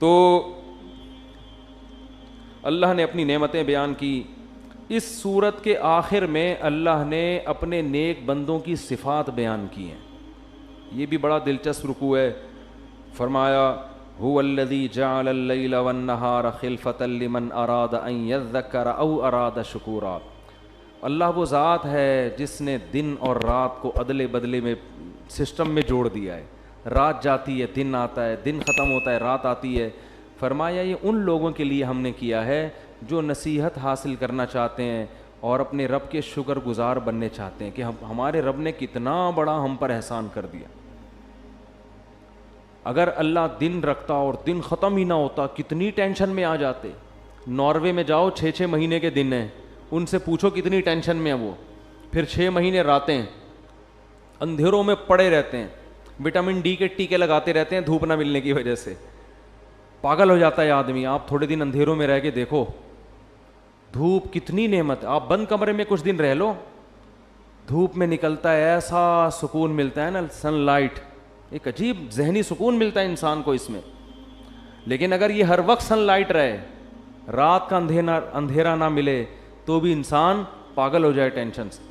تو اللہ نے اپنی نعمتیں بیان کی. اس سورت کے آخر میں اللہ نے اپنے نیک بندوں کی صفات بیان کی ہیں. یہ بھی بڑا دلچسپ رکوع ہے. فرمایا هو الذی جعل اللیل والنہار خلفۃ لمن اراد ان یذکر او اراد شکورا. اللہ وہ ذات ہے جس نے دن اور رات کو ادلے بدلے میں سسٹم میں جوڑ دیا ہے. رات جاتی ہے دن آتا ہے, دن ختم ہوتا ہے رات آتی ہے. فرمایا یہ ان لوگوں کے لیے ہم نے کیا ہے جو نصیحت حاصل کرنا چاہتے ہیں اور اپنے رب کے شکر گزار بننے چاہتے ہیں کہ ہمارے رب نے کتنا بڑا ہم پر احسان کر دیا. اگر اللہ دن رکھتا اور دن ختم ہی نہ ہوتا کتنی ٹینشن میں آ جاتے. ناروے میں جاؤ 6 مہینے کے دن ہیں, ان سے پوچھو کتنی ٹینشن میں ہیں وہ. پھر 6 مہینے راتیں, اندھیروں میں پڑے رہتے ہیں, وٹامن ڈی کے ٹیکے لگاتے رہتے ہیں دھوپ نہ ملنے کی وجہ سے. پاگل ہو جاتا ہے آدمی. آپ تھوڑے دن اندھیروں میں رہ کے دیکھو, دھوپ کتنی نعمت. آپ بند کمرے میں کچھ دن رہ لو, دھوپ میں نکلتا ہے ایسا سکون ملتا ہے نا, سن لائٹ, ایک عجیب ذہنی سکون ملتا ہے انسان کو اس میں. لیکن اگر یہ ہر وقت سن لائٹ رہے, رات کا اندھیرا نہ ملے, تو بھی انسان پاگل ہو جائے ٹینشن سے.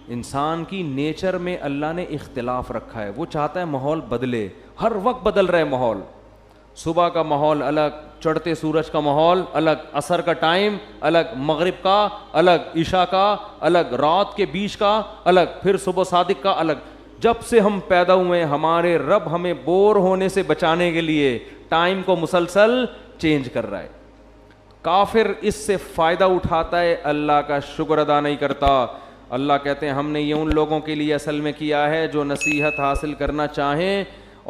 انسان کی نیچر میں اللہ نے اختلاف رکھا ہے. وہ چاہتا ہے ماحول بدلے, ہر وقت بدل رہے ماحول. صبح کا ماحول الگ, چڑھتے سورج کا ماحول الگ, عصر کا ٹائم الگ, مغرب کا الگ, عشاء کا الگ, رات کے بیچ کا الگ, پھر صبح صادق کا الگ. جب سے ہم پیدا ہوئے ہمارے رب ہمیں بور ہونے سے بچانے کے لیے ٹائم کو مسلسل چینج کر رہا ہے. کافر اس سے فائدہ اٹھاتا ہے, اللہ کا شکر ادا نہیں کرتا. اللہ کہتے ہیں ہم نے یہ ان لوگوں کے لیے اصل میں کیا ہے جو نصیحت حاصل کرنا چاہیں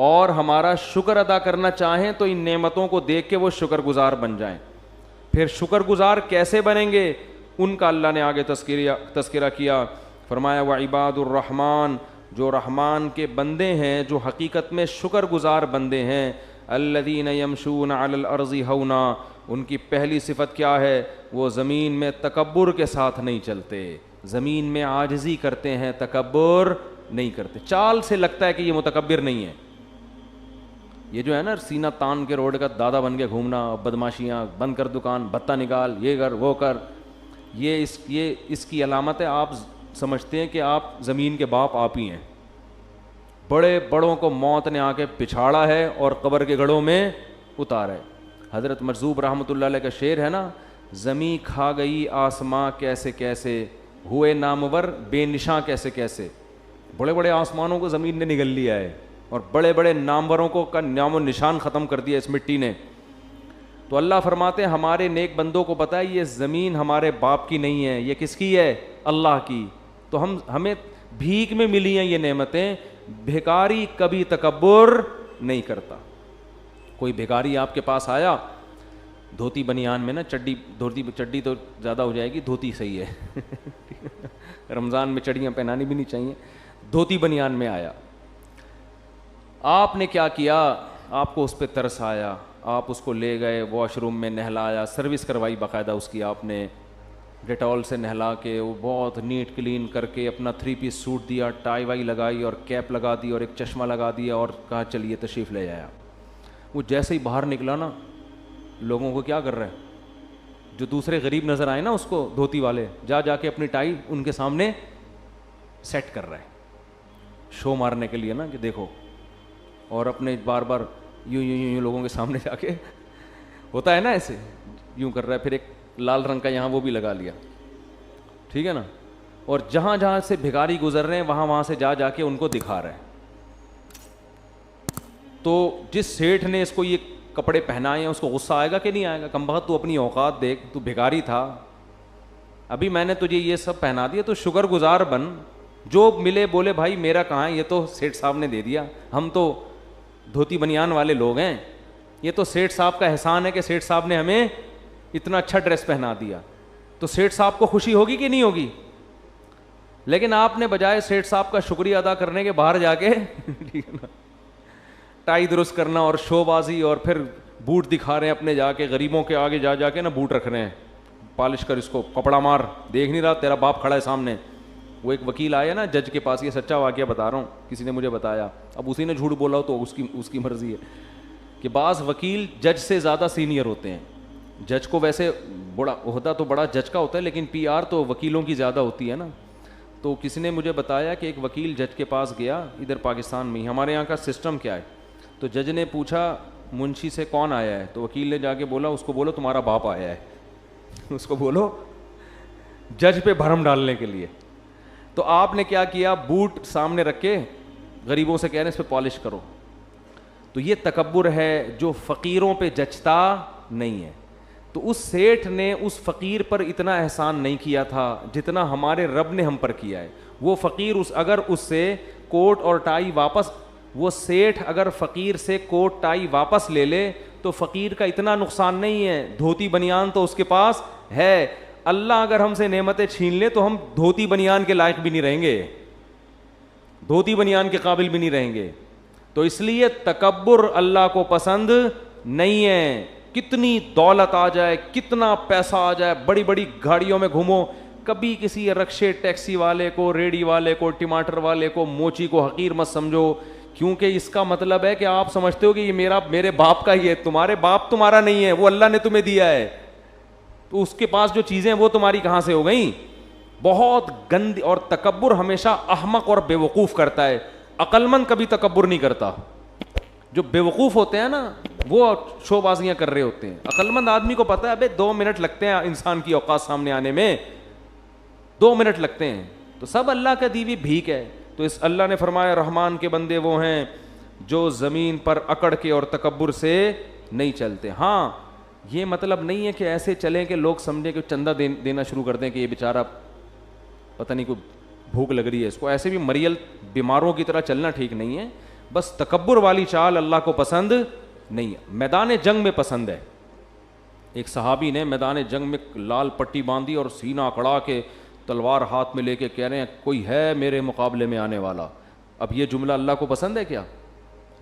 اور ہمارا شکر ادا کرنا چاہیں, تو ان نعمتوں کو دیکھ کے وہ شکر گزار بن جائیں. پھر شکر گزار کیسے بنیں گے, ان کا اللہ نے آگے تذکرہ کیا. فرمایا وعباد الرحمن, جو رحمان کے بندے ہیں جو حقیقت میں شکر گزار بندے ہیں, الذین یمشون علی الارض ہونا, ان کی پہلی صفت کیا ہے, وہ زمین میں تکبر کے ساتھ نہیں چلتے, زمین میں عاجزی کرتے ہیں, تکبر نہیں کرتے. چال سے لگتا ہے کہ یہ متکبر نہیں ہے. یہ جو ہے نا سینہ تان کے روڈ کا دادا بن کے گھومنا, بدماشیاں, بند کر دکان, بھتہ نکال, یہ کر وہ کر, یہ اس کی علامت ہے. آپ سمجھتے ہیں کہ آپ زمین کے باپ آپ ہی ہیں. بڑے بڑوں کو موت نے آ کے پچھاڑا ہے اور قبر کے گڑھوں میں اتارا ہے. حضرت مرزوق رحمۃ اللہ علیہ کا شعر ہے نا, زمیں کھا گئی آسماں کیسے کیسے, ہوئے نامور بے نشاں کیسے کیسے. بڑے بڑے آسمانوں کو زمین نے نگل لیا ہے اور بڑے بڑے ناموروں کو کا نام و نشان ختم کر دیا اس مٹی نے. تو اللہ فرماتے ہیں ہمارے نیک بندوں کو پتہ ہے یہ زمین ہمارے باپ کی نہیں ہے, یہ کس کی ہے, اللہ کی. تو ہمیں بھیک میں ملی ہیں یہ نعمتیں. بھیکاری کبھی تکبر نہیں کرتا. کوئی بھیکاری آپ کے پاس آیا دھوتی بنیان میں نا, چڈی تو زیادہ ہو جائے گی, دھوتی صحیح ہے, رمضان میں چڑیاں پہنانی بھی نہیں چاہیے. دھوتی بنیان میں آیا, آپ نے کیا کیا, آپ کو اس پہ ترس آیا, آپ اس کو لے گئے واش روم میں نہلایا, سروس کروائی باقاعدہ اس کی آپ نے, ڈیٹول سے نہلا کے وہ بہت نیٹ کلین کر کے اپنا 3 پیس سوٹ دیا, ٹائی وائی لگائی اور کیپ لگا دی اور ایک چشمہ لگا دیا اور کہا چلیے تشریف لے آیا. وہ جیسے ہی باہر نکلا نا, لوگوں کو کیا کر رہا ہے, جو دوسرے غریب نظر آئے نا اس کو دھوتی والے, جا کے اپنی ٹائی ان کے سامنے سیٹ کر رہا ہے, شو مارنے کے لیے نا کہ دیکھو, اور اپنے بار بار یوں لوگوں کے سامنے جا کے ہوتا ہے نا ایسے یوں کر رہا ہے. پھر ایک لال رنگ کا یہاں وہ بھی لگا لیا, ٹھیک ہے نا, اور جہاں جہاں سے بھکاری گزر رہے ہیں وہاں سے جا کے ان کو دکھا رہے ہیں. تو جس سیٹھ نے اس کو یہ کپڑے پہنائے ہیں اس کو غصہ آئے گا کہ نہیں آئے گا, کم بخت تو اپنی اوقات دیکھ, تو بھکاری تھا, ابھی میں نے تجھے یہ سب پہنا دیا, تو شکر گزار بن. جو ملے بولے بھائی میرا کہاں ہے, یہ تو سیٹھ صاحب نے دے دیا, ہم تو دھوتی بنیان والے لوگ ہیں, یہ تو سیٹھ صاحب کا احسان ہے کہ سیٹھ صاحب نے ہمیں اتنا اچھا ڈریس پہنا دیا. تو سیٹھ صاحب کو خوشی ہوگی کہ نہیں ہوگی؟ لیکن آپ نے بجائے سیٹھ صاحب کا شکریہ ادا کرنے کے باہر جا کے ٹائی درست کرنا اور شو بازی, اور پھر بوٹ دکھا رہے ہیں اپنے, جا کے غریبوں کے آگے جا کے نا بوٹ رکھ رہے ہیں, پالش کر اس کو, کپڑا مار, دیکھ نہیں رہا تیرا باپ کھڑا ہے سامنے. وہ ایک وکیل آیا نا جج کے پاس, یہ سچا واقعہ بتا رہا ہوں, کسی نے مجھے بتایا, اب اسی نے جھوٹ بولا ہو تو اس کی مرضی ہے, کہ بعض وکیل جج سے زیادہ سینئر ہوتے ہیں. جج کو ویسے بڑا عہدہ تو بڑا جج کا ہوتا ہے, لیکن پی آر تو وکیلوں کی زیادہ ہوتی ہے نا. تو کسی نے مجھے بتایا کہ ایک وکیل جج کے پاس گیا ادھر پاکستان میں. ہمارے یہاں کا سسٹم کیا ہے, تو جج نے پوچھا منشی سے کون آیا ہے, تو وکیل نے جا کے بولا اس کو بولو تمہارا باپ آیا ہے. اس کو بولو جج پہ بھرم ڈالنے کے لیے. تو آپ نے کیا کیا, بوٹ سامنے رکھ کے غریبوں سے کہہ رہے ہیں اس پہ پالش کرو. تو یہ تکبر ہے جو فقیروں پہ جچتا نہیں ہے. تو اس سیٹھ نے اس فقیر پر اتنا احسان نہیں کیا تھا جتنا ہمارے رب نے ہم پر کیا ہے. وہ فقیر اگر اس سے کوٹ اور ٹائی واپس, وہ سیٹھ اگر فقیر سے کوٹ ٹائی واپس لے لے تو فقیر کا اتنا نقصان نہیں ہے, دھوتی بنیان تو اس کے پاس ہے. اللہ اگر ہم سے نعمتیں چھین لے تو ہم دھوتی بنیان کے لائق بھی نہیں رہیں گے, دھوتی بنیان کے قابل بھی نہیں رہیں گے. تو اس لیے تکبر اللہ کو پسند نہیں ہے. کتنی دولت آ جائے, کتنا پیسہ آ جائے, بڑی بڑی گاڑیوں میں گھومو, کبھی کسی رکشے ٹیکسی والے کو, ریڑھی والے کو, ٹماٹر والے کو, موچی کو حقیر مت سمجھو, کیونکہ اس کا مطلب ہے کہ آپ سمجھتے ہو کہ یہ میرے باپ کا ہی ہے. تمہارے باپ تمہارا نہیں ہے, وہ اللہ نے تمہیں دیا ہے. تو اس کے پاس جو چیزیں وہ تمہاری کہاں سے ہو گئیں. بہت گندی. اور تکبر ہمیشہ احمق اور بے وقوف کرتا ہے, عقل مند کبھی تکبر نہیں کرتا. جو بے وقوف ہوتے ہیں نا وہ شو بازیاں کر رہے ہوتے ہیں. عقل مند آدمی کو پتا ہے ابے 2 منٹ لگتے ہیں انسان کی اوقات سامنے آنے میں, 2 منٹ لگتے ہیں. تو سب اللہ کا دی ہوئی بھیک ہے. تو اس اللہ نے فرمایا رحمان کے بندے وہ ہیں جو زمین پر اکڑ کے اور تکبر سے نہیں چلتے. ہاں یہ مطلب نہیں ہے کہ ایسے چلیں کہ لوگ سمجھیں کہ چندہ دینا شروع کر دیں کہ یہ بیچارہ پتہ نہیں کوئی بھوک لگ رہی ہے اس کو. ایسے بھی مریل بیماروں کی طرح چلنا ٹھیک نہیں ہے. بس تکبر والی چال اللہ کو پسند نہیں ہے. میدان جنگ میں پسند ہے. ایک صحابی نے میدان جنگ میں لال پٹی باندھی اور سینہ اکڑا کے تلوار ہاتھ میں لے کے کہہ رہے ہیں کوئی ہے میرے مقابلے میں آنے والا. اب یہ جملہ اللہ کو پسند ہے کیا؟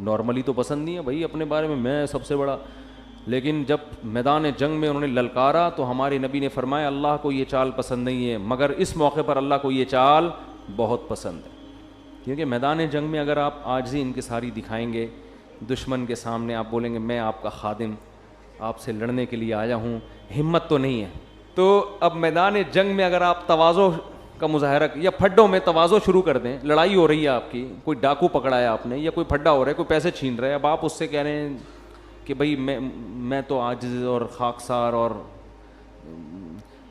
نارملی تو پسند نہیں ہے بھائی, اپنے بارے میں سب سے بڑا. لیکن جب میدان جنگ میں انہوں نے للکارا تو ہمارے نبی نے فرمایا اللہ کو یہ چال پسند نہیں ہے, مگر اس موقع پر اللہ کو یہ چال بہت پسند ہے. کیونکہ میدان جنگ میں اگر آپ عاجزی انکساری دکھائیں گے دشمن کے سامنے, آپ بولیں گے میں آپ کا خادم, آپ سے لڑنے کے لیے آیا ہوں, ہمت تو نہیں ہے. تو اب میدان جنگ میں اگر آپ تواضع کا مظاہرہ یا پھڈوں میں تواضع شروع کر دیں, لڑائی ہو رہی ہے آپ کی, کوئی ڈاکو پکڑا ہے آپ نے یا کوئی پھڈا ہو رہا ہے, کوئی پیسے چھین رہا ہے, اب آپ اس سے کہہ رہے ہیں کہ بھائی میں تو عاجز اور خاکسار اور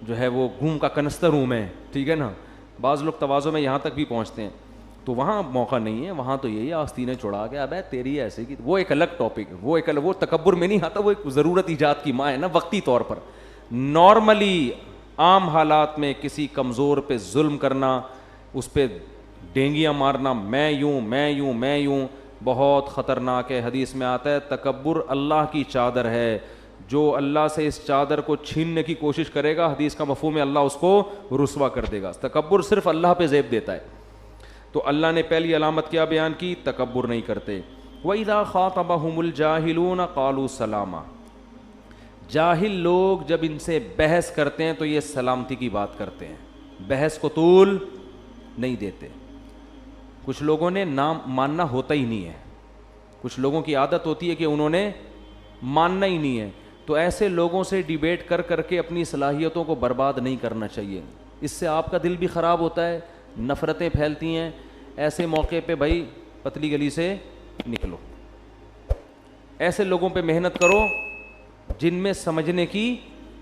جو ہے وہ گھوم کا کنستر ہوں میں, ٹھیک ہے نا. بعض لوگ تواضع میں یہاں تک بھی پہنچتے ہیں. تو وہاں موقع نہیں ہے, وہاں تو یہی آستینیں چڑھا کے اب ہے تیری ایسے کی, وہ ایک الگ ٹاپک ہے, وہ ایک الگ, وہ تکبر میں نہیں آتا, وہ ایک ضرورت ایجاد کی ماں ہے نا وقتی طور پر. نارملی عام حالات میں کسی کمزور پہ ظلم کرنا, اس پہ ڈینگیاں مارنا, میں یوں, بہت خطرناک ہے. حدیث میں آتا ہے تکبر اللہ کی چادر ہے, جو اللہ سے اس چادر کو چھیننے کی کوشش کرے گا حدیث کا مفہوم ہے اللہ اس کو رسوا کر دے گا. تکبر صرف اللہ پہ زیب دیتا ہے. تو اللہ نے پہلی علامت کیا بیان کی, تکبر نہیں کرتے. وَإِذَا خَاطَبَهُمُ الْجَاهِلُونَ قَالُوا سَلَامًا. جاہل لوگ جب ان سے بحث کرتے ہیں تو یہ سلامتی کی بات کرتے ہیں, بحث کو طول نہیں دیتے. کچھ لوگوں نے نام ماننا ہوتا ہی نہیں ہے, کچھ لوگوں کی عادت ہوتی ہے کہ انہوں نے ماننا ہی نہیں ہے. تو ایسے لوگوں سے ڈیبیٹ کر کر کے اپنی صلاحیتوں کو برباد نہیں کرنا چاہیے. اس سے آپ کا دل بھی خراب ہوتا ہے, نفرتیں پھیلتی ہیں. ایسے موقع پہ بھائی پتلی گلی سے نکلو, ایسے لوگوں پہ محنت کرو جن میں سمجھنے کی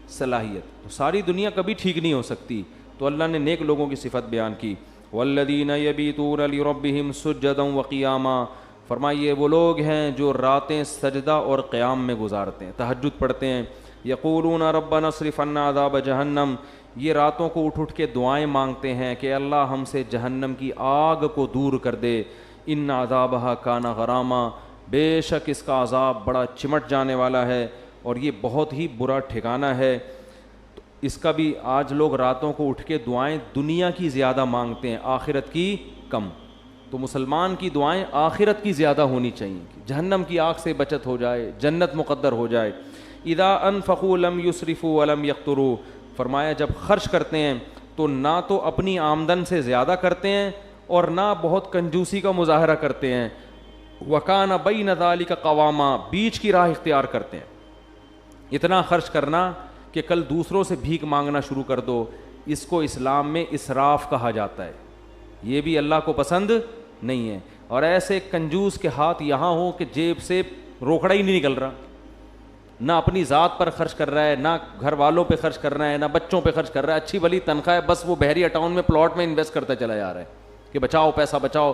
صلاحیت. تو ساری دنیا کبھی ٹھیک نہیں ہو سکتی. تو اللہ نے نیک لوگوں کی صفت بیان کی, والذین یبیتون لربہم سجدا وقیاما. فرمائیے وہ لوگ ہیں جو راتیں سجدہ اور قیام میں گزارتے ہیں, تہجد پڑھتے ہیں. یقولون ربنا اصرف عنا عذاب جہنم. یہ راتوں کو اٹھ کے دعائیں مانگتے ہیں کہ اللہ ہم سے جہنم کی آگ کو دور کر دے. ان عذابہا کان غراما. بے شک اس کا عذاب بڑا چمٹ جانے والا ہے اور یہ بہت ہی برا ٹھکانہ ہے. تو اس کا بھی آج لوگ راتوں کو اٹھ کے دعائیں دنیا کی زیادہ مانگتے ہیں, آخرت کی کم. تو مسلمان کی دعائیں آخرت کی زیادہ ہونی چاہیے, جہنم کی آگ سے بچت ہو جائے, جنت مقدر ہو جائے. اذا انفقوا لم يسرفوا ولم يقتروا. فرمایا جب خرچ کرتے ہیں تو نہ تو اپنی آمدن سے زیادہ کرتے ہیں اور نہ بہت کنجوسی کا مظاہرہ کرتے ہیں. وَكَانَ بَيْنَ ذَلِكَ قَوَامًا, بیچ کی راہ اختیار کرتے ہیں. اتنا خرچ کرنا کہ کل دوسروں سے بھیک مانگنا شروع کر دو, اس کو اسلام میں اسراف کہا جاتا ہے. یہ بھی اللہ کو پسند نہیں ہے. اور ایسے کنجوس کے ہاتھ یہاں ہو کہ جیب سے روکڑا ہی نہیں نکل رہا, نہ اپنی ذات پر خرچ کر رہا ہے, نہ گھر والوں پہ خرچ کر رہا ہے, نہ بچوں پہ خرچ کر رہا ہے, اچھی بھلی تنخواہ ہے, بس وہ بحریہ ٹاؤن میں پلاٹ میں انویسٹ کرتا چلا جا رہا ہے کہ بچاؤ پیسہ بچاؤ.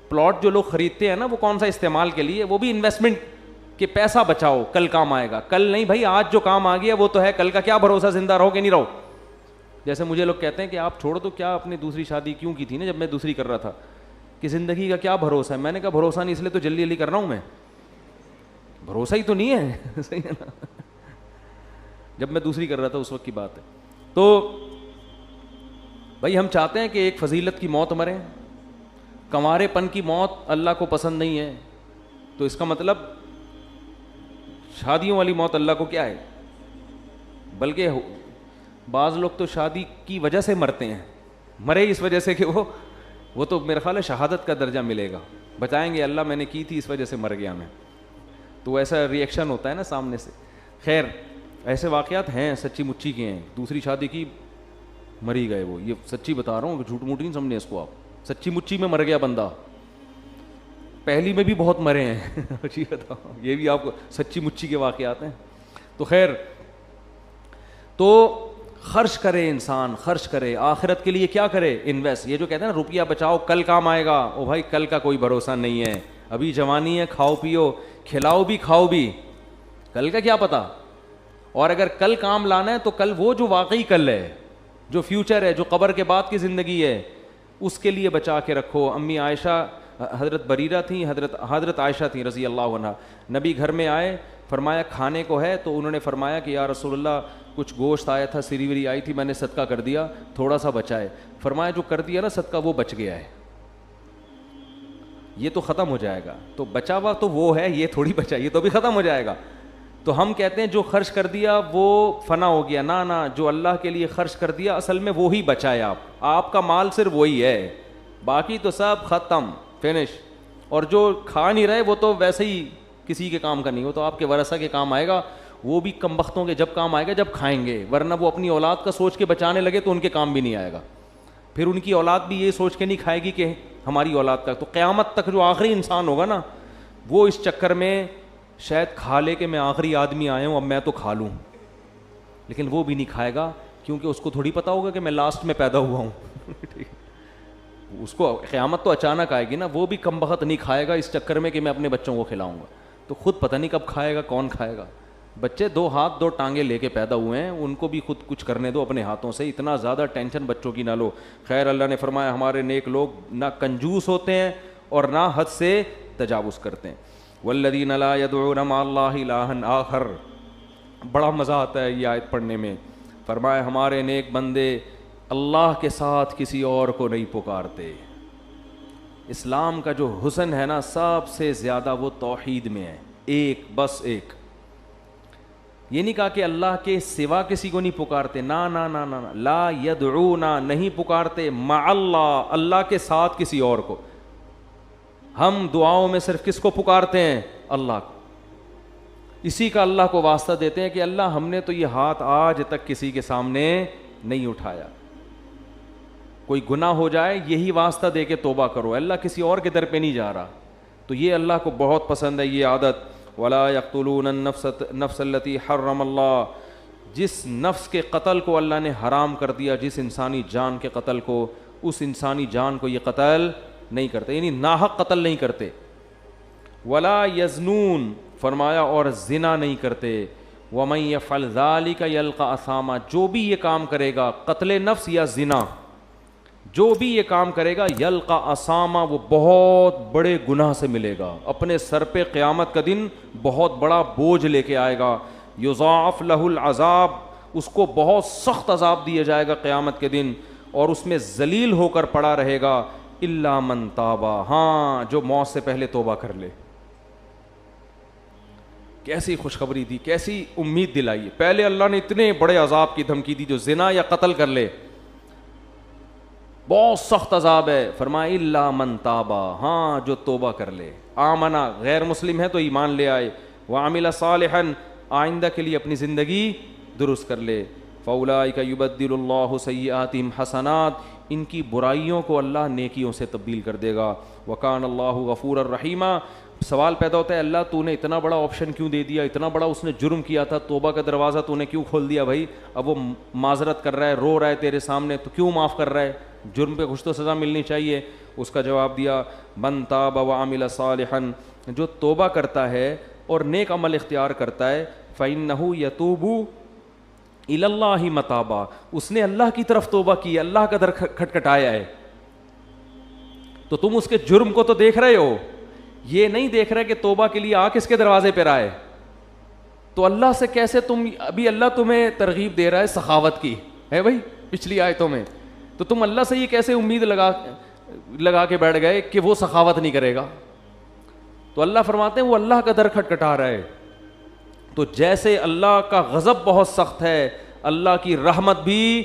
پلاٹ جو لوگ خریدتے ہیں نا, وہ کون سا استعمال کے لیے, وہ بھی انویسٹمنٹ کہ پیسہ بچاؤ کل کام آئے گا. کل نہیں بھائی, آج جو کام آ گیا وہ تو ہے, کل کا کیا بھروسہ زندہ رہو کہ نہیں رہو. جیسے مجھے لوگ کہتے ہیں کہ آپ چھوڑو تو کیا اپنی دوسری شادی کیوں کی تھی نا جب میں دوسری کر رہا تھا, کہ زندگی کا کیا بھروسہ ہے. میں نے کہا بھروسہ نہیں, اس لیے تو جلدی جلدی کر رہا ہوں میں, بھروسہ ہی تو نہیں ہے. صحیح ہے نا, جب میں دوسری کر رہا تھا اس وقت کی بات ہے. تو بھائی ہم چاہتے ہیں کہ ایک فضیلت کی موت مریں, کنوارے پن کی موت اللہ کو پسند نہیں ہے. تو اس کا مطلب شادیوں والی موت اللہ کو کیا ہے. بلکہ بعض لوگ تو شادی کی وجہ سے مرتے ہیں, مرے اس وجہ سے کہ وہ تو میرا خیال ہے شہادت کا درجہ ملے گا, بتائیں گے اللہ میں نے کی تھی اس وجہ سے مر گیا میں. تو ایسا ری ایکشن ہوتا ہے نا سامنے سے. خیر ایسے واقعات ہیں سچی مچی کے ہیں, دوسری شادی کی مری گئے وہ, یہ سچی بتا رہا ہوں, جھوٹ موٹ نہیں سمجھیں اس کو آپ, سچی مچی میں مر گیا بندہ. پہلی میں بھی بہت مرے ہیں جی بتاؤ, یہ بھی آپ کو سچی مچی کے واقعات ہیں. تو خیر, تو خرچ کرے انسان, خرچ کرے آخرت کے لیے. کیا کرے؟ انویسٹ. یہ جو کہتے ہیں نا روپیہ بچاؤ کل کام آئے گا, او بھائی کل کا کوئی بھروسہ نہیں ہے. ابھی جوانی ہے, کھاؤ پیو, کھلاؤ بھی کھاؤ بھی, کل کا کیا پتا. اور اگر کل کام لانا ہے تو کل وہ جو واقعی کل ہے, جو فیوچر ہے, جو قبر کے بعد کی زندگی ہے, اس کے لیے بچا کے رکھو. امی عائشہ, حضرت بریرہ تھیں, حضرت عائشہ تھیں رضی اللہ عنہ, نبی گھر میں آئے, فرمایا کھانے کو ہے, تو انہوں نے فرمایا کہ یا رسول اللہ کچھ گوشت آیا تھا, سری وری آئی تھی, میں نے صدقہ کر دیا, تھوڑا سا بچا ہے. فرمایا جو کر دیا نا صدقہ وہ بچ گیا ہے, یہ تو ختم ہو جائے گا. تو بچا ہوا تو وہ ہے, یہ تھوڑی بچا, یہ تو بھی ختم ہو جائے گا. تو ہم کہتے ہیں جو خرچ کر دیا وہ فنا ہو گیا. نہ جو اللہ کے لیے خرچ کر دیا اصل میں وہی بچا ہے. آپ کا مال صرف وہی ہے, باقی تو سب ختم, فنش. اور جو کھا نہیں رہے وہ تو ویسے ہی کسی کے کام کا نہیں, وہ تو آپ کے ورثہ کے کام آئے گا. وہ بھی کم بختوں کے جب کام آئے گا جب کھائیں گے, ورنہ وہ اپنی اولاد کا سوچ کے بچانے لگے تو ان کے کام بھی نہیں آئے گا. پھر ان کی اولاد بھی یہ سوچ کے نہیں کھائے گی کہ ہماری اولاد کا. تو قیامت تک جو آخری انسان ہوگا نا, وہ اس چکر میں شاید کھا لے کہ میں آخری آدمی آیا ہوں اب میں تو کھا لوں, لیکن وہ بھی نہیں کھائے گا, کیونکہ اس کو تھوڑی پتہ ہوگا کہ میں لاسٹ میں پیدا ہوا ہوں. اس کو قیامت تو اچانک آئے گی نا, وہ بھی کم بخت نہیں کھائے گا اس چکر میں کہ میں اپنے بچوں کو کھلاؤں گا. تو خود پتہ نہیں کب کھائے گا, کون کھائے گا. بچے 2 ہاتھ 2 ٹانگیں لے کے پیدا ہوئے ہیں, ان کو بھی خود کچھ کرنے دو اپنے ہاتھوں سے, اتنا زیادہ ٹینشن بچوں کی نہ لو. خیر اللہ نے فرمایا ہمارے نیک لوگ نہ کنجوس ہوتے ہیں اور نہ حد سے تجاوز کرتے ہیں. والذین لا یدعون مع اللہ الہا آخر, بڑا مزہ آتا ہے یہ آیت پڑھنے میں. فرمایا ہمارے نیک بندے اللہ کے ساتھ کسی اور کو نہیں پکارتے. اسلام کا جو حسن ہے نا سب سے زیادہ وہ توحید میں ہے, ایک بس ایک. یہ نہیں کہا کہ اللہ کے سوا کسی کو نہیں پکارتے, نا نا نا نا, لا یدعون, نہیں پکارتے, مع اللہ, اللہ کے ساتھ کسی اور کو. ہم دعاؤں میں صرف کس کو پکارتے ہیں؟ اللہ کو. اسی کا اللہ کو واسطہ دیتے ہیں کہ اللہ ہم نے تو یہ ہاتھ آج تک کسی کے سامنے نہیں اٹھایا. کوئی گناہ ہو جائے یہی واسطہ دے کے توبہ کرو, اللہ کسی اور کے در پہ نہیں جا رہا. تو یہ اللہ کو بہت پسند ہے یہ عادت. ولا یقتلون النفس التي حرم اللہ, جس نفس کے قتل کو اللہ نے حرام کر دیا, جس انسانی جان کے قتل کو, اس انسانی جان کو یہ قتل نہیں کرتے, یعنی ناحق قتل نہیں کرتے. ولا یزنون, فرمایا اور زنا نہیں کرتے. ومن یفعل ذلک یلقى اثاما, جو بھی یہ کام کرے گا قتل نفس یا زنا, جو بھی یہ کام کرے گا یلقى اثاما, وہ بہت بڑے گناہ سے ملے گا. اپنے سر پہ قیامت کا دن بہت بڑا بوجھ لے کے آئے گا. یضاعف له العذاب, اس کو بہت سخت عذاب دیا جائے گا قیامت کے دن, اور اس میں ذلیل ہو کر پڑا رہے گا. الا من تابا, ہاں جو موت سے پہلے توبہ کر لے. کیسی خوشخبری دی, کیسی امید دلائی. پہلے اللہ نے اتنے بڑے عذاب کی دھمکی دی جو زنا یا قتل کر لے, بہت سخت عذاب ہے. فرمایا الا من تابا, ہاں جو توبہ کر لے. آمنا, غیر مسلم ہے تو ایمان لے آئے. وعمل صالحا, آئندہ کے لیے اپنی زندگی درست کر لے. فاولئک یبدل اللہ سیئاتہم حسنات, ان کی برائیوں کو اللہ نیکیوں سے تبدیل کر دے گا. وکان اللہ غفورا رحیما. سوال پیدا ہوتا ہے اللہ تو نے اتنا بڑا آپشن کیوں دے دیا, اتنا بڑا اس نے جرم کیا تھا, توبہ کا دروازہ تو نے کیوں کھول دیا بھائی؟ اب وہ معذرت کر رہا ہے, رو رہا ہے تیرے سامنے, تو کیوں معاف کر رہا ہے؟ جرم پہ کچھ تو سزا ملنی چاہیے. اس کا جواب دیا من تاب وعمل صالحا, جو توبہ کرتا ہے اور نیک عمل اختیار کرتا ہے, فإنہ یتوب الی اللہ متابا, اس نے اللہ کی طرف توبہ کی, اللہ کا در کھٹکھٹایا ہے. تو تم اس کے جرم کو تو دیکھ رہے ہو, یہ نہیں دیکھ رہے کہ توبہ کے لیے آ کس کے دروازے پہ رہا ہے. تو اللہ سے کیسے ابھی اللہ تمہیں ترغیب دے رہا ہے سخاوت کی ہے بھائی پچھلی آیتوں میں, تو تم اللہ سے یہ کیسے امید لگا کے بیٹھ گئے کہ وہ سخاوت نہیں کرے گا؟ تو اللہ فرماتے ہیں وہ اللہ کا در کھٹکھٹا رہا ہے. تو جیسے اللہ کا غضب بہت سخت ہے, اللہ کی رحمت بھی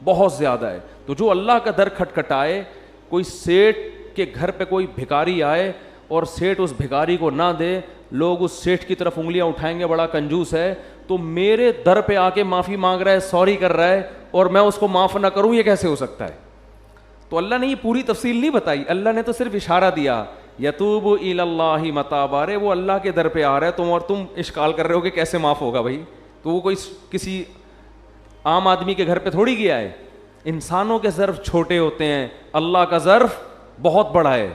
بہت زیادہ ہے. تو جو اللہ کا در کھٹکھٹائے, کوئی سیٹ کے گھر پہ کوئی بھکاری آئے اور سیٹ اس بھکاری کو نہ دے, لوگ اس سیٹ کی طرف انگلیاں اٹھائیں گے بڑا کنجوس ہے, تو میرے در پہ آ کے معافی مانگ رہا ہے, سوری کر رہا ہے, اور میں اس کو معاف نہ کروں, یہ کیسے ہو سکتا ہے؟ تو اللہ نے یہ پوری تفصیل نہیں بتائی, اللہ نے تو صرف اشارہ دیا یتوب الی اللہ متابا. رے وہ اللہ کے در پہ آ رہا ہے, تم اشکال کر رہے ہو کہ کیسے معاف ہوگا بھائی؟ تو وہ کوئی کسی عام آدمی کے گھر پہ تھوڑی گیا ہے. انسانوں کے ظرف چھوٹے ہوتے ہیں, اللہ کا ظرف بہت بڑا ہے.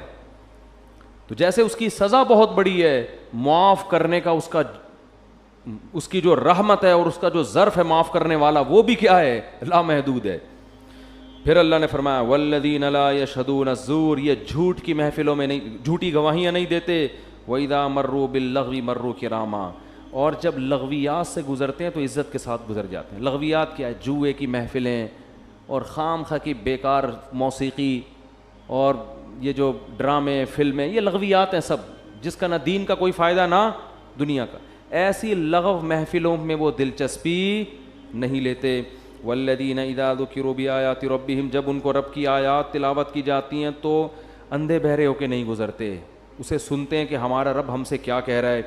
تو جیسے اس کی سزا بہت بڑی ہے, معاف کرنے کا اس کی جو رحمت ہے اور اس کا جو ظرف ہے معاف کرنے والا, وہ بھی کیا ہے؟ لامحدود ہے. پھر اللہ نے فرمایا والذین لا یشہدون الزور, یہ جھوٹ کی محفلوں میں نہیں, جھوٹی گواہیاں نہیں دیتے. وَإِذَا مَرُّوا بِاللَّغْوِ مَرُّوا كِرَامًا, اور جب لغویات سے گزرتے ہیں تو عزت کے ساتھ گزر جاتے ہیں. لغویات کیا ہے؟ جوئے کی محفلیں اور خام خواہ کی بیکار موسیقی اور یہ جو ڈرامے فلمیں, یہ لغویات ہیں سب, جس کا نہ دین کا کوئی فائدہ نہ دنیا کا. ایسی لغو محفلوں میں وہ دلچسپی نہیں لیتے. والذین اذا ذکروا بآیات ربہم, جب ان کو رب کی آیات تلاوت کی جاتی ہیں تو اندھے بہرے ہو کے نہیں گزرتے, اسے سنتے ہیں کہ ہمارا رب ہم سے کیا کہہ رہا ہے.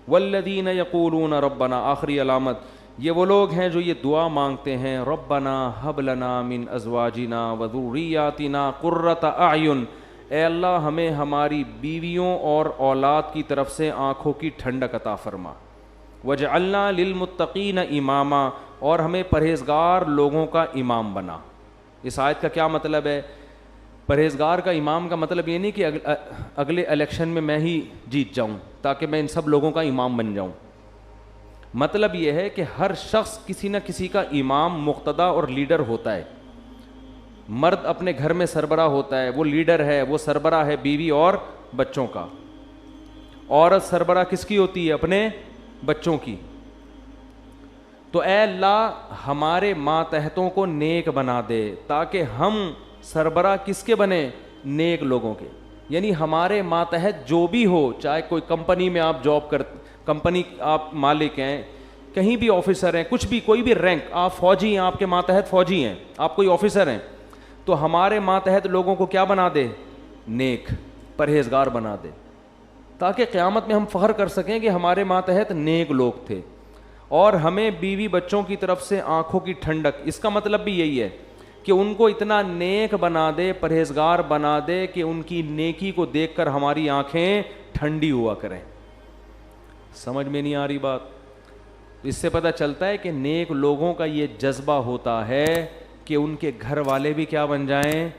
والذین یقولون ربنا, آخری علامت, یہ وہ لوگ ہیں جو یہ دعا مانگتے ہیں ربنا ہب لنا من ازواجنا وذریاتنا قرۃ اعین, اے اللہ ہمیں ہماری بیویوں اور اولاد کی طرف سے آنکھوں کی ٹھنڈک عطا فرما. وجعلنا للمتقین اماما, اور ہمیں پرہیزگار لوگوں کا امام بنا. اس آیت کا کیا مطلب ہے؟ پرہیزگار کا امام کا مطلب یہ نہیں کہ اگلے الیکشن میں میں ہی جیت جاؤں تاکہ میں ان سب لوگوں کا امام بن جاؤں. مطلب یہ ہے کہ ہر شخص کسی نہ کسی کا امام, مقتدا اور لیڈر ہوتا ہے. مرد اپنے گھر میں سربراہ ہوتا ہے, وہ لیڈر ہے, وہ سربراہ ہے بیوی اور بچوں کا. عورت سربراہ کس کی ہوتی ہے؟ اپنے بچوں کی. تو اے اللہ ہمارے ماتحتوں کو نیک بنا دے تاکہ ہم سربراہ کس کے بنے؟ نیک لوگوں کے. یعنی ہمارے ماتحت جو بھی ہو, چاہے کوئی کمپنی میں آپ جاب کمپنی آپ مالک ہیں, کہیں بھی آفیسر ہیں, کچھ بھی کوئی بھی رینک, آپ فوجی ہیں, آپ کے ماتحت فوجی ہیں, آپ کوئی آفیسر ہیں, تو ہمارے ماتحت لوگوں کو کیا بنا دے؟ نیک پرہیزگار بنا دے, تاکہ قیامت میں ہم فخر کر سکیں کہ ہمارے ماتحت نیک لوگ تھے. اور ہمیں بیوی بچوں کی طرف سے آنکھوں کی ٹھنڈک, اس کا مطلب بھی یہی ہے کہ ان کو اتنا نیک بنا دے, پرہیزگار بنا دے کہ ان کی نیکی کو دیکھ کر ہماری آنکھیں ٹھنڈی ہوا کریں. سمجھ میں نہیں آ رہی بات؟ اس سے پتہ چلتا ہے کہ نیک لوگوں کا یہ جذبہ ہوتا ہے کہ ان کے گھر والے بھی کیا بن جائیں؟